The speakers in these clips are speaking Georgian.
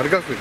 Аргасвит.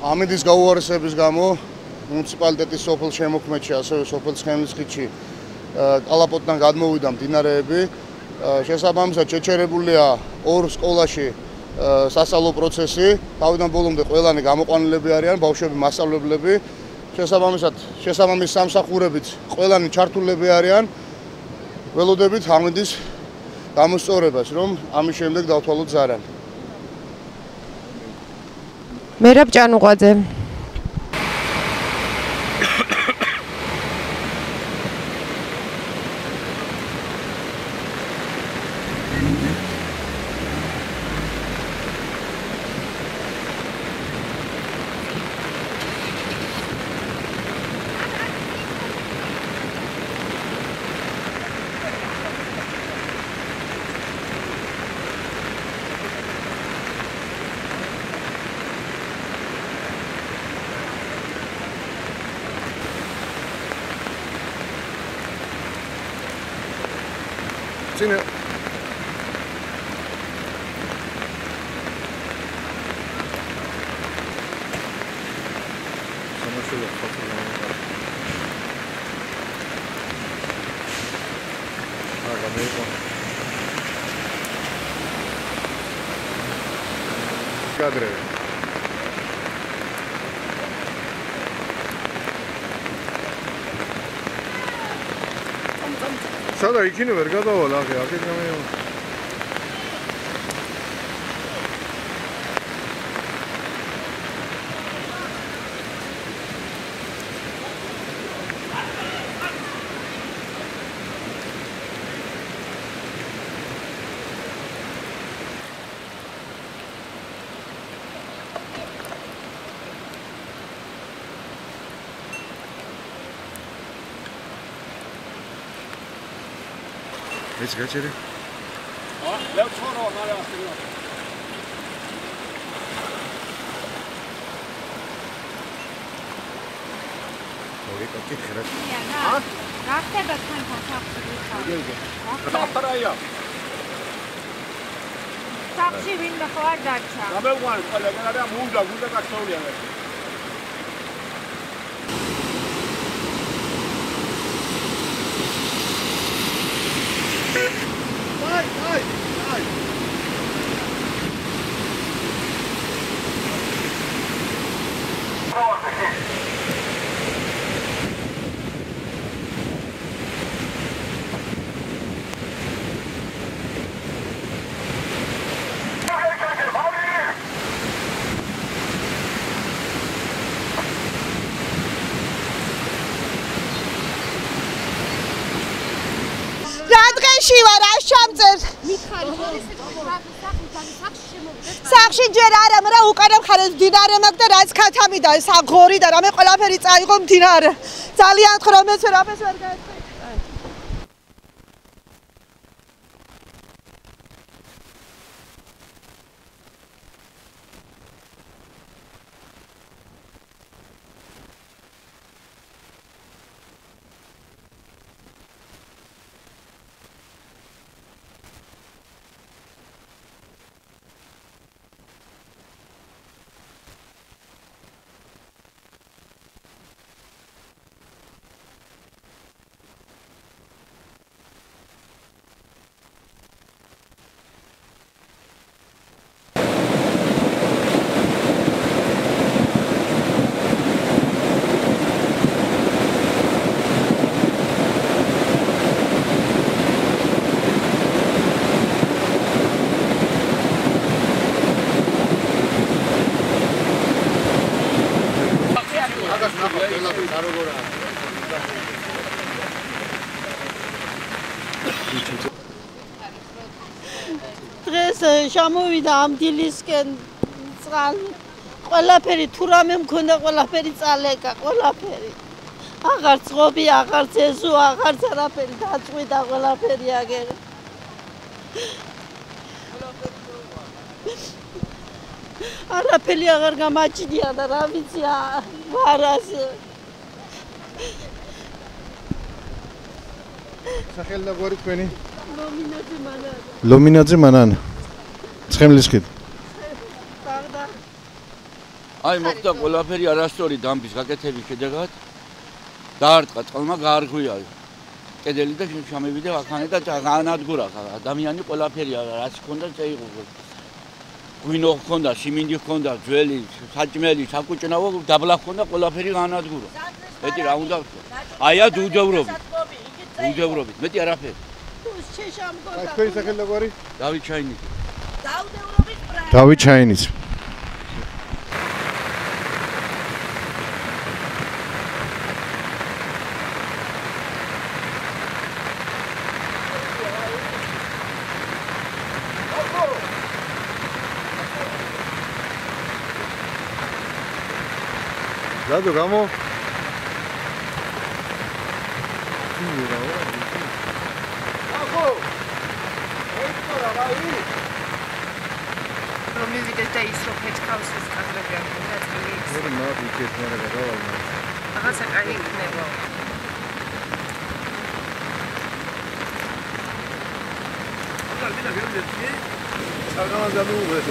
Ამიდის გაუარესების გამო მუნიციპალიტეტის სოფელ შემოქმედში, ასევე სოფელ ცხენისხიდში კალაპოტთან გადმოვიდა მდინარეები. შესაბამისად შეჩერებულია ორ სკოლაში სასწავლო პროცესი. თავიდან ბოლომდე ყველანი გამოყვანილები არიან, ბავშვები, მასწავლებლები. შესაბამისად, შესაბამის სამსახურებით ყველანი ჩართულები არიან. ველოდებით ამიდის გამოსწორებას, რომ ამის შემდეგ დავთვალოთ ზარანი. მერაბ ჭანუყვაძე. Cine? Sana şöyle hatırlamam. Ha, kamerayı koy. Kadre. Sada ikini ver გადავალ ახი აქეთ გამეო Heç qaçırı? Ha, lev sonra onları astırıyor. Oy, qatı xirət. Ha? Rafta bakın tasavvur. Saparaya. Taksi bin bexwar darcha. Qabel wan, qalaga muda qaxtawliya. სახლში ვარ, არ შამწერ. სახლში ჯერ არა, მაგრამ უკანა მხარეს მდინარე მაქვს და რაც ქათამი და ღორი და რამე ყველაფერი წაიღო მდინარე. ძალიან თხრა მეც რაფერს ვერ გაეცე. დღეს შემოვიდა ამ დილისკენ წყალი ყველაფერი თუ რამე მქონდა ყველაფერი წალეკა ყველაფერი აღარც ღობი აღარც ეზო აღარც არაფერი დაწყვიტა ყველაფერი აგერ არაფერი აღარ გამაჩნია და რა ვიცი ვარას სახელი და გვარი თქვენი? ლომინაძე მანანა. ლომინაძე მანანა. ცხენლისკით. ბაღდა. აი მოხდა ყველაფერი არასწორი დამბის გაკეთების შედეგად. დაარტყა წყალმა გაარღვია. კედელი და შამევიდა აქანე და განადგურა ადამიანი ყველაფერი რაც ჰქონდა წაიღო. გვინო ჰქონდა, სიმინდი ჰქონდა, ძველი, საჭმელი, საკუჭნავო, დაბლა ჰქონდა ყველაფერი განადგურა. მეტი რა უნდა ვთქვა? აია დუდევრობით. დუდევრობით. მეტი არაფერი. აი თქვენი სახელი და გვარი? დავით ჩაინიძე. დავით ჩაინიძე. Dado gamo. მივიდეს და ის რო ფეჭკავს ეს კადრები არ დაწყილი ის. ვერ მოვიქეთ მე რა გავალმა. რაღაცა კაი იქნება. ვიდა გერდეთი? საგამო გადაუღეთ.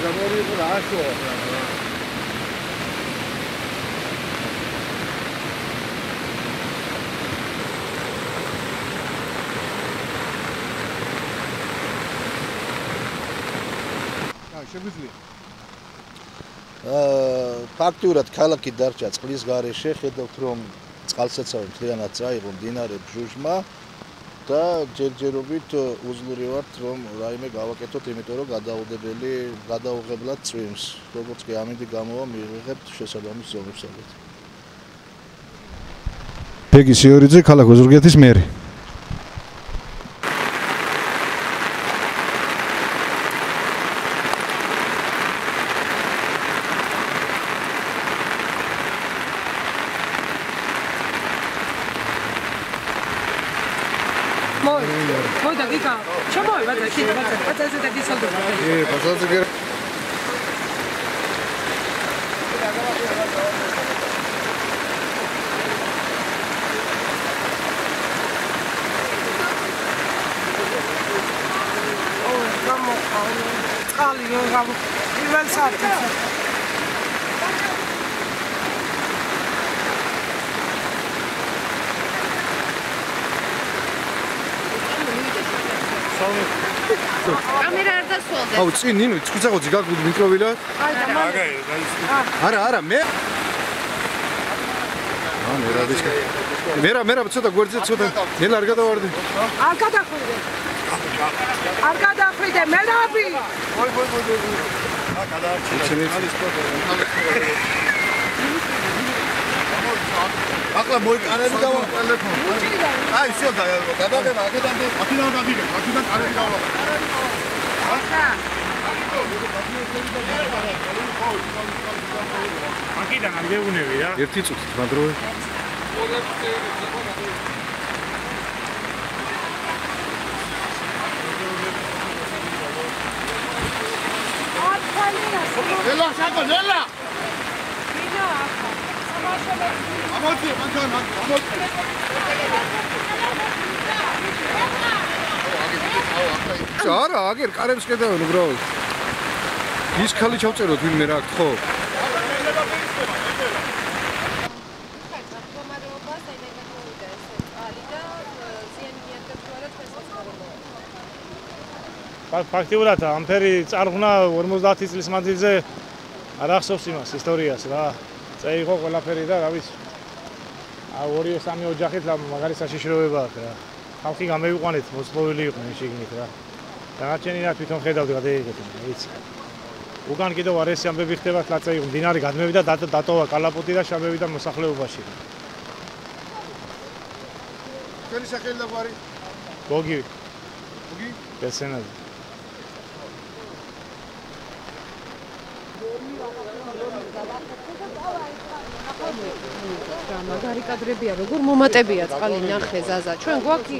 გამორიყო რა ასო. ფაქტურად ქალაქი დარჩა წყლის გარეშე, ხედავთ რომ წყალსაცავი მთლიანად წაიღო მდინარე ბჟუჟმა და ჯერჯერობით უძლური ვართ რომ რაიმე გავაკეთოთ, იმიტომ რომ გადაუღებლად წვიმს. როგორც კი ამინდი გამოვა მიიღებთ შესაბამის ზომებსაც. ბეგი სიორიძე, ქალაქ ოზურგეთის მერი. მოიდა გიკა შემოვიდა კიდე ბაცაზე და გისალდება ბაცაზე გერ წყალი პირველ საათზე კამერა არ დასვალდა. აუ წინ ნინო წუწაღოძი გაგული მიკროვილა. არა მე. მერა ცოტა გვერდზე ცოტა ნელა არ გადავარდი. არ გადახვიდე. არ გადახვიდე, მერაბი. აკლა მოიკანები დავაყალებ. აი, всё, გადაგება, აქედანვე, აქედან გადიგებ, აქედან კარები დავაყალებ. აქედან არ გეუნები რა. ერთი წუთით მადროვე. ელა, შაკო, ელა. ამოდი, მანქან, ამოდი. არა, აგერ კარებს კედავენ უბრალოდ. ის ხალი ჩავწეროთ ვინმე რა ხო? ფაქტიურად ამფერი წარღვნა 50 წლის მანძილზე არ ახსოვს იმას ისტორიას რა. წაიღო ყველაფერი და რა ვიცი. 2-3 ოჯახით მაგარი საშიშროება აქვს რა. ხალხი გამევიყვანეთ, მოსწავლილი იყვნენ შიგნით რა. დანარჩენი რა თვითონ ხედავთ გადაიღეთ, ვიცი. უკან კიდევ არ ეს ამბები ხდებათ, რა წაიღო, მდინარე გადმევიდა და დატოვა კალაპოტი და შავევიდა მოსახლეობაში. თქვენი სახელი და გვარი? გოგი. გოგი? ბესენაძე. მაგარი კადრებია, როგორ მომატებია წყალი ნახე ზაზა. ჩვენ გვაქვს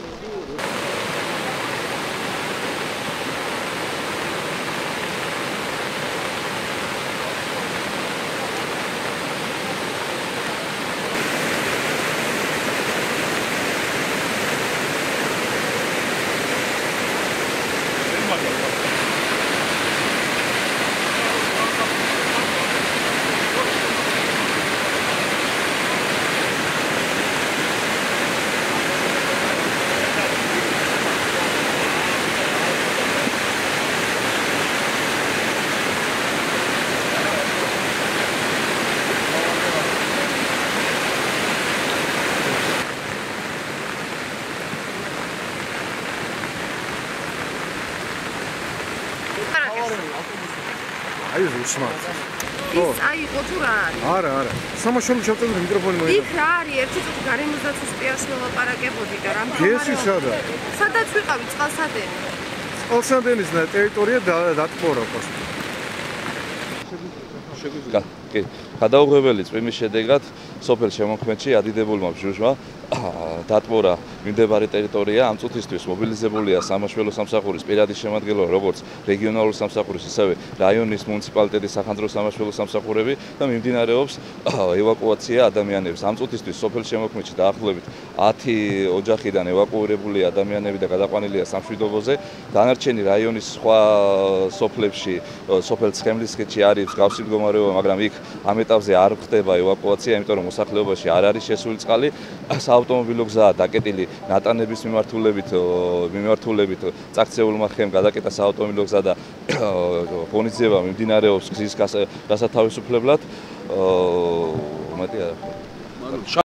აი უსმართ. ის აიყო თუ რა არის? არა. სამაშობლო ჩავწერდი მიკროფონი მოიწყო. იქ რა არის? ერთი წუთი გარემოსდაცვის პიარს მოლაპარაკებოდი და რამ ეს სადა? სადაც ვიყავი წყალსადენი. წყალსადენის ტერიტორია დატბორა პასუხი. კი, გადაუღებელი წვიმის შედეგად სოფელ შემოქმედში ადიდებულმა ბჟუჟმა დატბორა მიმდებარე ტერიტორია. ამ წუთისთვის მობილიზებულია სამაშველო სამსახურის პირადი შემადგენლობა, როგორც რეგიონალური სამსახურის, ისევე რაიონის მუნიციპალიტეტის სახანძრო სამაშველო სამსახურები და მიმდინარეობს ევაკუაცია ადამიანების. ამ წუთისთვის სოფელ შემოქმედში დაახლოებით 10 ოჯახიდან ევაკუირებული ადამიანები და გადაყვანილია სამშვიდობოზე. დანარჩენი რაიონის სხვა სოფლებში, სოფელ ცხენისხეთში არის მსგავსი მდგომარეობა, მაგრამ იქ ამ ეტაპზე არ ხდება ევაკუაცია, იმიტომ რომ მოსახლეობაში არ არის შესული წყალი. საავტომობილო გზაა დაკეტილი ნატანების მიმართულებით წაქცეულმა ხემ გადაკეტა საავტომობილო გზა და ღონისძიება მიმდინარეობს გზის გასათავისუფლებლად. მეტი არა.